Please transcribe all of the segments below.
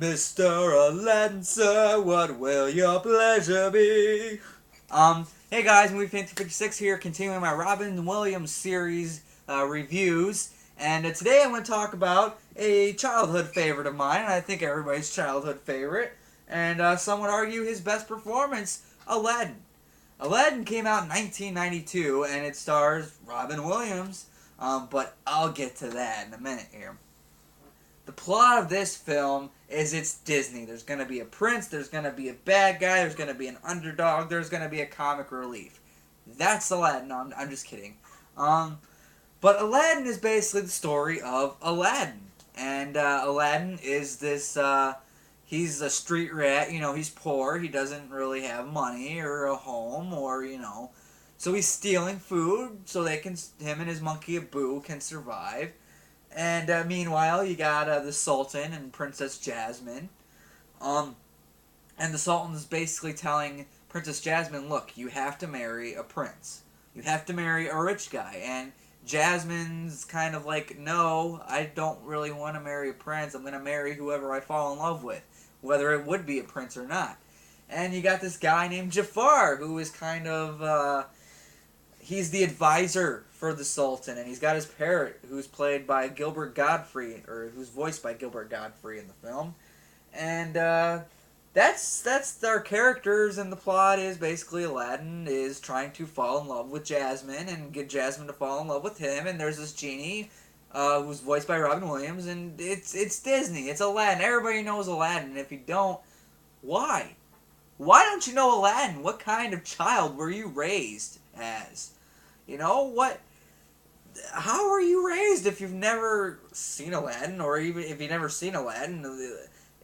Mr. Aladdin, sir, what will your pleasure be? Hey guys, Movie Fan 256 here, continuing my Robin Williams series reviews. And today I'm going to talk about a childhood favorite of mine, and I think everybody's childhood favorite. And some would argue his best performance, Aladdin. Aladdin came out in 1992, and it stars Robin Williams. But I'll get to that in a minute here. The plot of this film is it's Disney. There's going to be a prince, there's going to be a bad guy, there's going to be an underdog, there's going to be a comic relief. That's Aladdin. No, I'm just kidding. But Aladdin is basically the story of Aladdin. And Aladdin is this, he's a street rat, he's poor, he doesn't really have money or a home or. So he's stealing food so him and his monkey Abu can survive. And meanwhile, you got the Sultan and Princess Jasmine. And the Sultan is basically telling Princess Jasmine, look, you have to marry a prince. You have to marry a rich guy. And Jasmine's kind of like, no, I don't really want to marry a prince. I'm going to marry whoever I fall in love with, whether it would be a prince or not. And you got this guy named Jafar, who is kind of, he's the advisor for the Sultan, and he's got his parrot, who's played by Gilbert Godfrey, or who's voiced by Gilbert Godfrey in the film. And that's their characters, and the plot is basically Aladdin is trying to fall in love with Jasmine and get Jasmine to fall in love with him. And there's this genie who's voiced by Robin Williams, and it's Disney. It's Aladdin. Everybody knows Aladdin. And if you don't, why? Why don't you know Aladdin? What kind of child were you raised as? What? How were you raised if you've never seen Aladdin, or even if you've never seen Aladdin,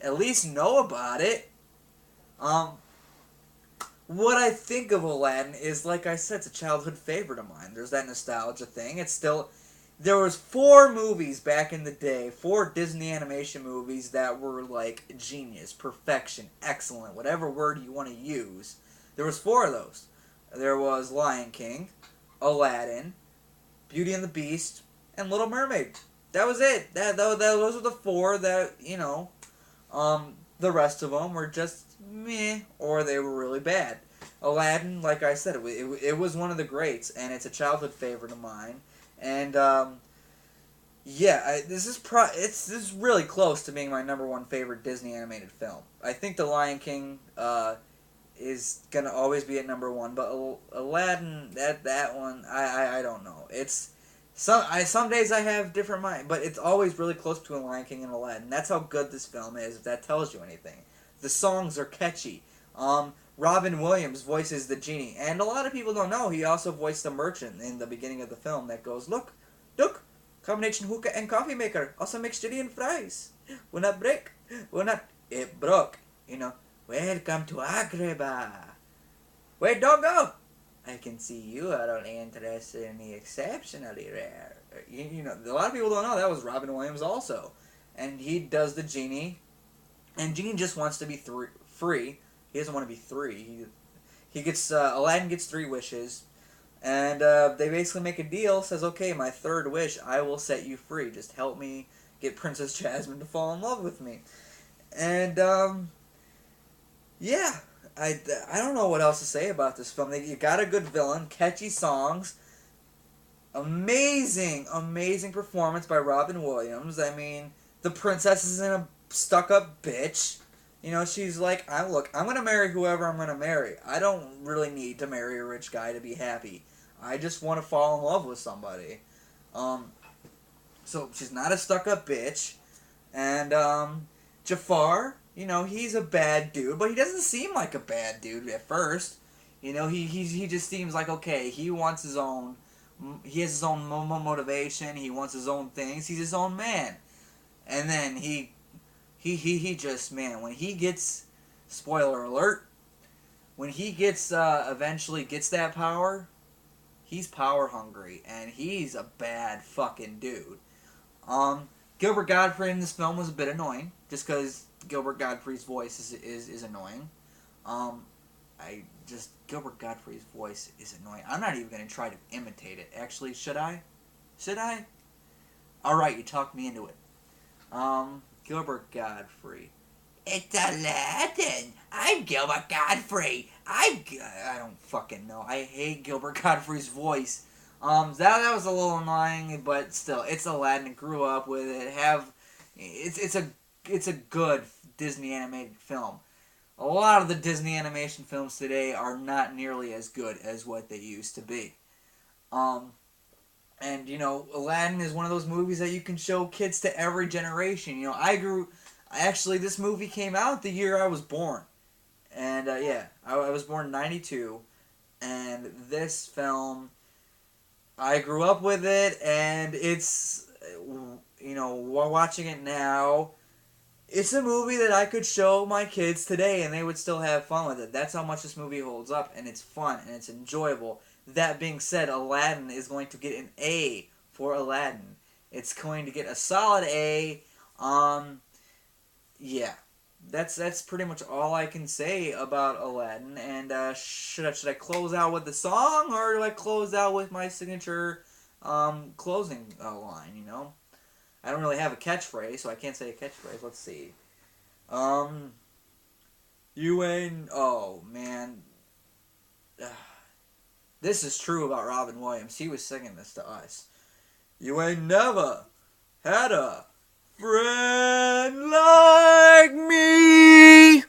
at least know about it. What I think of Aladdin is, like I said, it's a childhood favorite of mine. There's that nostalgia thing. There was 4 movies back in the day, 4 Disney animation movies that were like genius, perfection, excellent, whatever word you want to use. There was 4 of those. There was Lion King, Aladdin, Beauty and the Beast, and Little Mermaid. That was it. Those were the 4 that, the rest of them were just meh, or they were really bad. Aladdin, like I said, it was one of the greats, and it's a childhood favorite of mine. And, this is really close to being my number 1 favorite Disney animated film. I think The Lion King, is gonna always be at number 1, but Aladdin, that one, I don't know. Some days I have different mind, but it's always really close between Lion King and Aladdin. That's how good this film is, if that tells you anything. The songs are catchy. Robin Williams voices the genie, and a lot of people don't know, he also voiced the merchant in the beginning of the film that goes, look, combination hookah and coffee maker, also makes chili and fries. Will not break, it broke, Welcome to Agreba. Wait, don't go. I can see you are only interested in the exceptionally rare. A lot of people don't know that was Robin Williams also. And he does the genie. And Genie just wants to be free. He doesn't want to be 3. Aladdin gets 3 wishes. And they basically make a deal. Says, okay, my 3rd wish, I will set you free. Just help me get Princess Jasmine to fall in love with me. And, yeah, I don't know what else to say about this film. You got a good villain, catchy songs, amazing performance by Robin Williams. I mean, the princess isn't a stuck-up bitch. She's like, I'm going to marry whoever I'm going to marry. I don't really need to marry a rich guy to be happy. I just want to fall in love with somebody. So she's not a stuck-up bitch. And, Jafar, he's a bad dude, but he doesn't seem like a bad dude at first. He just seems like, okay, he has his own motivation, he wants his own things, he's his own man. And then he just, man, when he gets, spoiler alert, when he gets, eventually gets that power, he's power hungry, and he's a bad fucking dude. Gilbert Godfrey in this film was a bit annoying, just because Gilbert Godfrey's voice is annoying. Gilbert Godfrey's voice is annoying. I'm not even going to try to imitate it. Actually, should I? Alright, you talked me into it. Gilbert Godfrey. It's Aladdin. I'm Gilbert Godfrey. I don't fucking know. I hate Gilbert Godfrey's voice. That was a little annoying, but still, it's Aladdin. Grew up with it. It's a good Disney animated film. A lot of the Disney animation films today are not nearly as good as what they used to be. Um, and Aladdin is one of those movies that you can show kids to every generation. Actually, this movie came out the year I was born. And yeah, I was born in 92. And this film, I grew up with it, and while watching it now, it's a movie that I could show my kids today and they would still have fun with it. That's how much this movie holds up, and it's fun and it's enjoyable. That being said, Aladdin is going to get an A for Aladdin. It's going to get a solid A. Yeah. That's pretty much all I can say about Aladdin. And should I close out with the song, or do I close out with my signature closing line? I don't really have a catchphrase, so I can't say a catchphrase. Let's see. Um, you ain't. Oh man, this is true about Robin Williams. He was singing this to us. You ain't never had a friend like me.